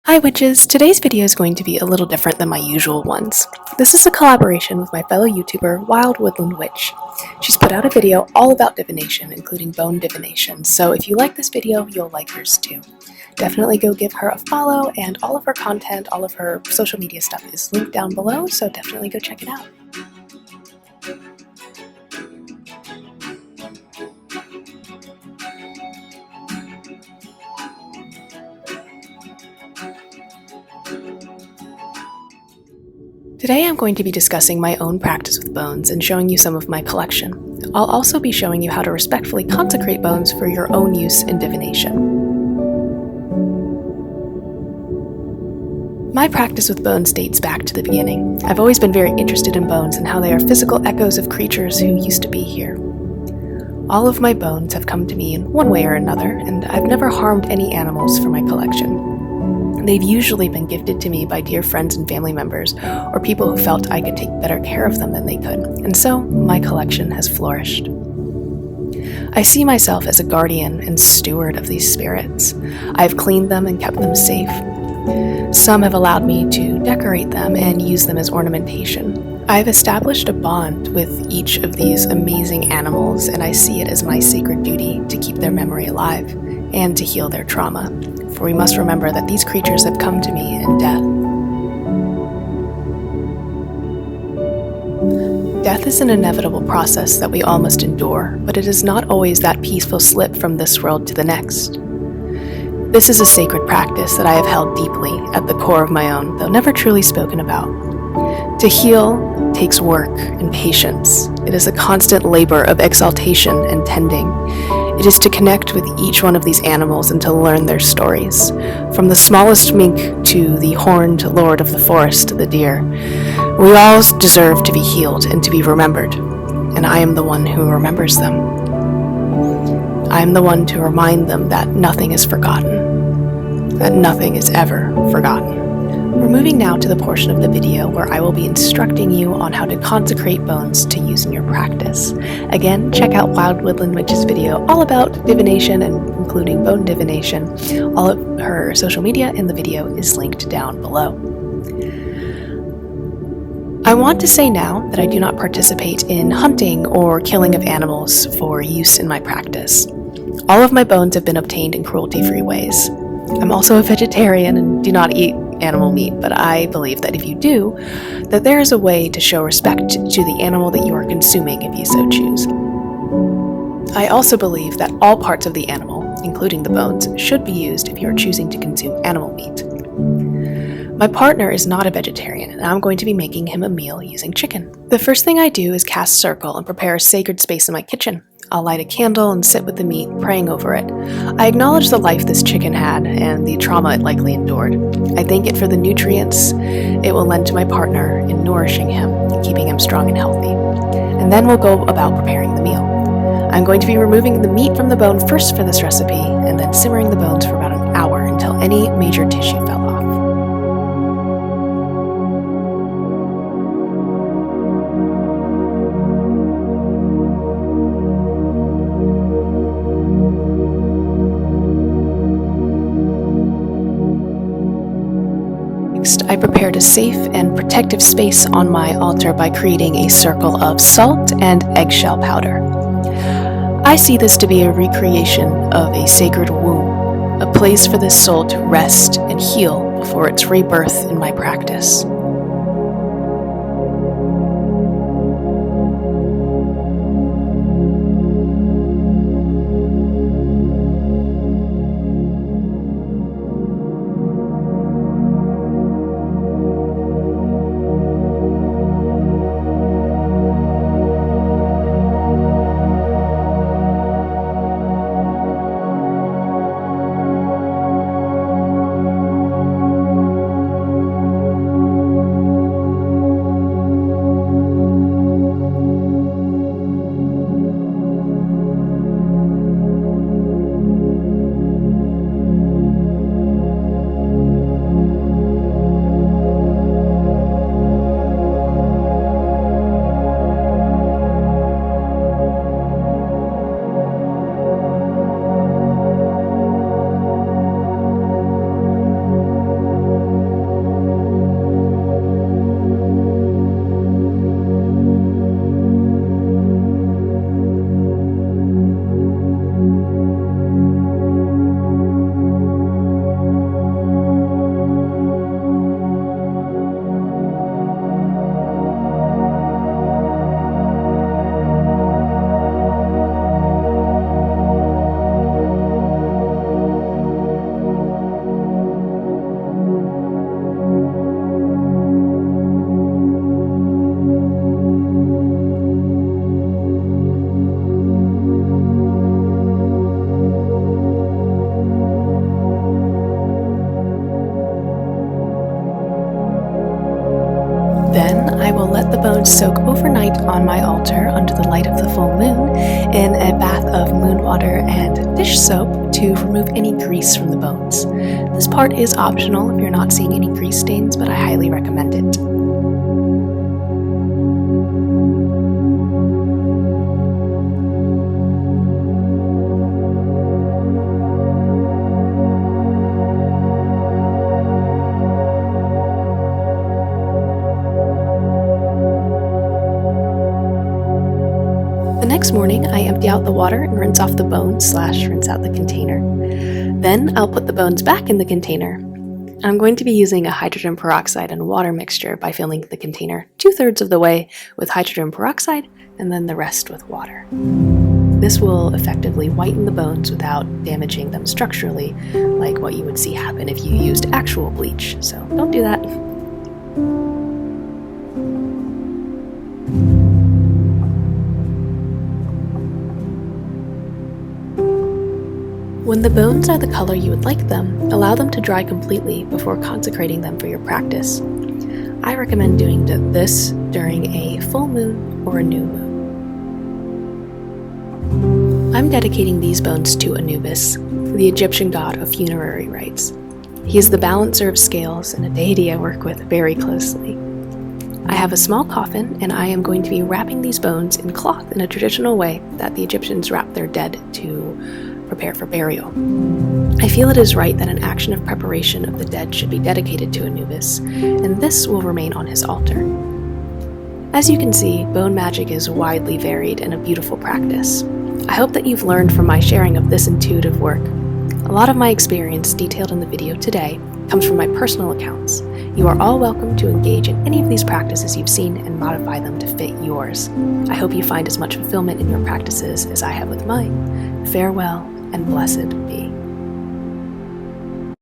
Hi witches! Today's video is going to be a little different than my usual ones. This is a collaboration with my fellow YouTuber, Wild Woodland Witch. She's put out a video all about divination, including bone divination, so if you like this video, you'll like hers too. Definitely go give her a follow, and all of her content, all of her social media stuff is linked down below, so definitely go check it out. Today I'm going to be discussing my own practice with bones and showing you some of my collection. I'll also be showing you how to respectfully consecrate bones for your own use in divination. My practice with bones dates back to the beginning. I've always been very interested in bones and how they are physical echoes of creatures who used to be here. All of my bones have come to me in one way or another, and I've never harmed any animals for my collection. They've usually been gifted to me by dear friends and family members, or people who felt I could take better care of them than they could, and so my collection has flourished. I see myself as a guardian and steward of these spirits. I've cleaned them and kept them safe. Some have allowed me to decorate them and use them as ornamentation. I've established a bond with each of these amazing animals, and I see it as my sacred duty to keep their memory alive and to heal their trauma. For we must remember that these creatures have come to me in death. Death is an inevitable process that we all must endure, but it is not always that peaceful slip from this world to the next. This is a sacred practice that I have held deeply at the core of my own, though never truly spoken about. To heal takes work and patience. It is a constant labor of exaltation and tending. It is to connect with each one of these animals and to learn their stories. From the smallest mink to the horned lord of the forest, the deer. We all deserve to be healed and to be remembered, and I am the one who remembers them. I am the one to remind them that nothing is forgotten, that nothing is ever forgotten. We're moving now to the portion of the video where I will be instructing you on how to consecrate bones to use in your practice. Again, check out Wild Woodland Witch's video all about divination and including bone divination. All of her social media in the video is linked down below. I want to say now that I do not participate in hunting or killing of animals for use in my practice. All of my bones have been obtained in cruelty-free ways. I'm also a vegetarian and do not eat animal meat, but I believe that if you do, that there is a way to show respect to the animal that you are consuming if you so choose. I also believe that all parts of the animal, including the bones, should be used if you are choosing to consume animal meat. My partner is not a vegetarian, and I'm going to be making him a meal using chicken. The first thing I do is cast circle and prepare a sacred space in my kitchen. I'll light a candle and sit with the meat, praying over it. I acknowledge the life this chicken had and the trauma it likely endured. I thank it for the nutrients it will lend to my partner in nourishing him and keeping him strong and healthy. And then we'll go about preparing the meal. I'm going to be removing the meat from the bone first for this recipe, and then simmering the bones for about an hour until any major tissue fell off. I prepared a safe and protective space on my altar by creating a circle of salt and eggshell powder. I see this to be a recreation of a sacred womb, a place for this soul to rest and heal before its rebirth in my practice. bones soak overnight on my altar under the light of the full moon in a bath of moon water and dish soap to remove any grease from the bones. This part is optional if you're not seeing any grease stains, but I highly recommend it. The next morning, I empty out the water and rinse off the bones / rinse out the container. Then I'll put the bones back in the container. I'm going to be using a hydrogen peroxide and water mixture by filling the container 2/3 of the way with hydrogen peroxide and then the rest with water. This will effectively whiten the bones without damaging them structurally, like what you would see happen if you used actual bleach, so don't do that. When the bones are the color you would like them, allow them to dry completely before consecrating them for your practice. I recommend doing this during a full moon or a new moon. I'm dedicating these bones to Anubis, the Egyptian god of funerary rites. He is the balancer of scales and a deity I work with very closely. I have a small coffin, and I am going to be wrapping these bones in cloth in a traditional way that the Egyptians wrap their dead to prepare for burial. I feel it is right that an action of preparation of the dead should be dedicated to Anubis, and this will remain on his altar. As you can see, bone magic is widely varied and a beautiful practice. I hope that you've learned from my sharing of this intuitive work. A lot of my experience detailed in the video today comes from my personal accounts. You are all welcome to engage in any of these practices you've seen and modify them to fit yours. I hope you find as much fulfillment in your practices as I have with mine. Farewell and blessed be.